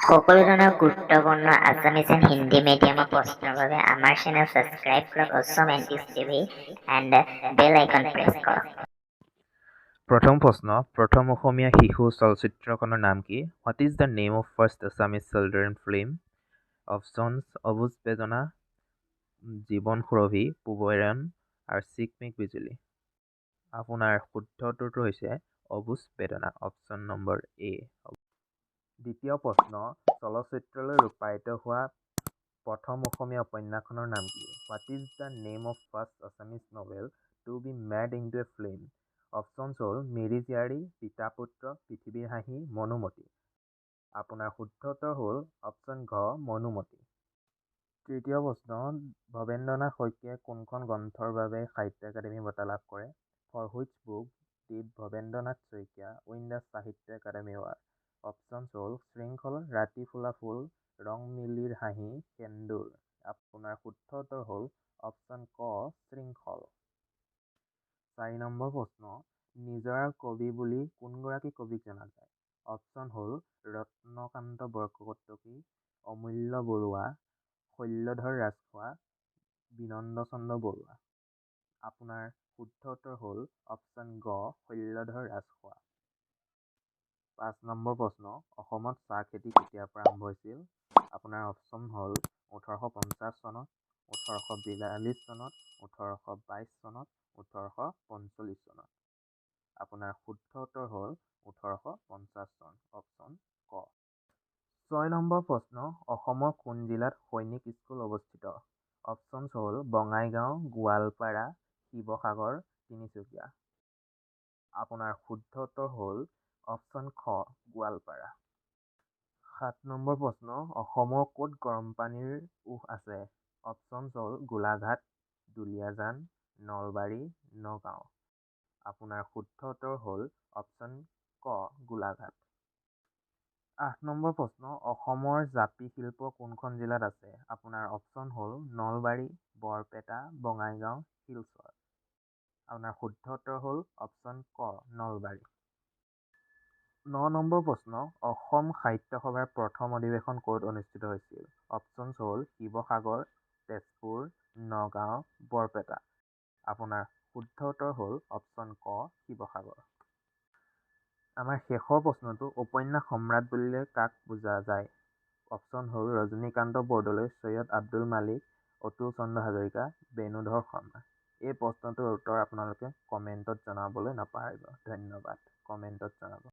সকলো ধৰণৰ গুৰুত্বপূৰ্ণ আছামিজ এণ্ড হিন্দী মিডিয়ামৰ প্ৰশ্নৰ বাবে আমাৰ চেনেল ছাবস্ক্ৰাইব কৰক Assam Antics TV and bell icon press কৰক। প্ৰথম প্ৰশ্ন, প্ৰথম অসমীয়া শিশু চলচ্চিত্ৰখনৰ নাম কি? What is the name of first Assamese children film? Options Abuj Bedona, জীৱন সুৰভি, পূবৰণ আৰু চিকমিক বিজুলী। আপোনাৰ শুদ্ধ উত্তৰটো হৈছে অবুজ বেদনা, অপশ্যন নম্বৰ এ। দ্বিতীয় প্ৰশ্ন, চলচ্চিত্ৰলৈ ৰূপায়িত হোৱা প্ৰথম অসমীয়া উপন্যাসখনৰ নাম কি? What is the name of first Assamese novel to be made into a film? Options হ'ল মিৰি জীয়াৰী, পিতা পুত্ৰ, পৃথিৱীৰ হাঁহি, মনোমতী। আপোনাৰ শুদ্ধ উত্তৰ হ'ল অপশ্যন ঘ, মনোমতী। তৃতীয় প্ৰশ্ন, ভৱেন্দ্ৰনাথ শইকীয়াই কোনখন গ্ৰন্থৰ বাবে সাহিত্য একাডেমী বঁটা লাভ কৰে? For which book did Bhabendranath Saikia win the Sahitya academy award? Options হ'ল শৃংখল, ৰাতি ফুলা ফুল, ৰং মিলিৰ হাঁহি, সেন্দুৰ। আপোনাৰ শুদ্ধ উত্তৰ হ'ল অপশ্যন ক, শৃংখল। 4 নম্বৰ প্ৰশ্ন, নিজৰাৰ কবি বুলি কোনগৰাকী কবিক জনা যায়? অপশ্যন হ'ল ৰত্নকান্ত বৰকটকী, অমূল্য বৰুৱা, শৈলধৰ ৰাজখোৱা, বিনন্দ চন্দ্ৰ বৰুৱা। আপোনাৰ শুদ্ধ উত্তৰ হ'ল অপশ্যন গ, শৈলধৰ ৰাজখোৱা। 5 নম্বৰ প্ৰশ্ন, অসমত চাহ খেতি কেতিয়াৰ পৰা আৰম্ভ হৈছিল? আপোনাৰ অপশ্যন হ'ল 1850 চনত, 1842 চনত, 1822 চনত, 1845 চনত। আপোনাৰ শুদ্ধ উত্তৰ হ'ল 1850 চন, অপশ্যন ক। 6 নম্বৰ প্ৰশ্ন, অসমৰ কোন জিলাত সৈনিক স্কুল অৱস্থিত? অপশ্যনছ হ'ল বঙাইগাঁও, গোৱালপাৰা, শিৱসাগৰ, তিনিচুকীয়া। আপোনাৰ শুদ্ধ উত্তৰ হ'ল অপশ্যন খ, গোৱালপাৰা। 7 নম্বৰ প্ৰশ্ন, অসমৰ ক'ত গৰম পানীৰ উৎস আছে? অপশ্যনছ হ'ল গোলাঘাট, দুলীয়াজান, নলবাৰী, নগাঁও। আপোনাৰ শুদ্ধ উত্তৰ হ'ল অপশ্যন ক, গোলাঘাট। 8 নম্বৰ প্ৰশ্ন, অসমৰ জাপি শিল্প কোনখন জিলাত আছে? আপোনাৰ অপশ্যন হ'ল নলবাৰী, বৰপেটা, বঙাইগাঁও, শিলচৰ। আপোনাৰ শুদ্ধ উত্তৰ হ'ল অপশ্যন ক, নলবাৰী। 9 নম্বৰ প্ৰশ্ন, অসম সাহিত্য সভাৰ প্ৰথম অধিৱেশন ক'ত অনুষ্ঠিত হৈছিল? অপশ্যনছ হ'ল শিৱসাগৰ, তেজপুৰ, নগাঁও, বৰপেটা। আপোনাৰ শুদ্ধ উত্তৰ হ'ল অপশ্যন ক, শিৱসাগৰ। আমাৰ শেষৰ প্ৰশ্নটো, উপন্যাস সম্ৰাট বুলিলে কাক বুজা যায়? অপশ্যন হ'ল ৰজনীকান্ত বৰদলৈ, চৈয়দ আব্দুল মালিক, অতুল চন্দ্ৰ হাজৰিকা, বেণুধৰ শৰ্মা। এই প্ৰশ্নটোৰ উত্তৰ আপোনালোকে কমেণ্টত জনাবলৈ নাপাহৰিব। ধন্যবাদ। কমেণ্টত জনাব।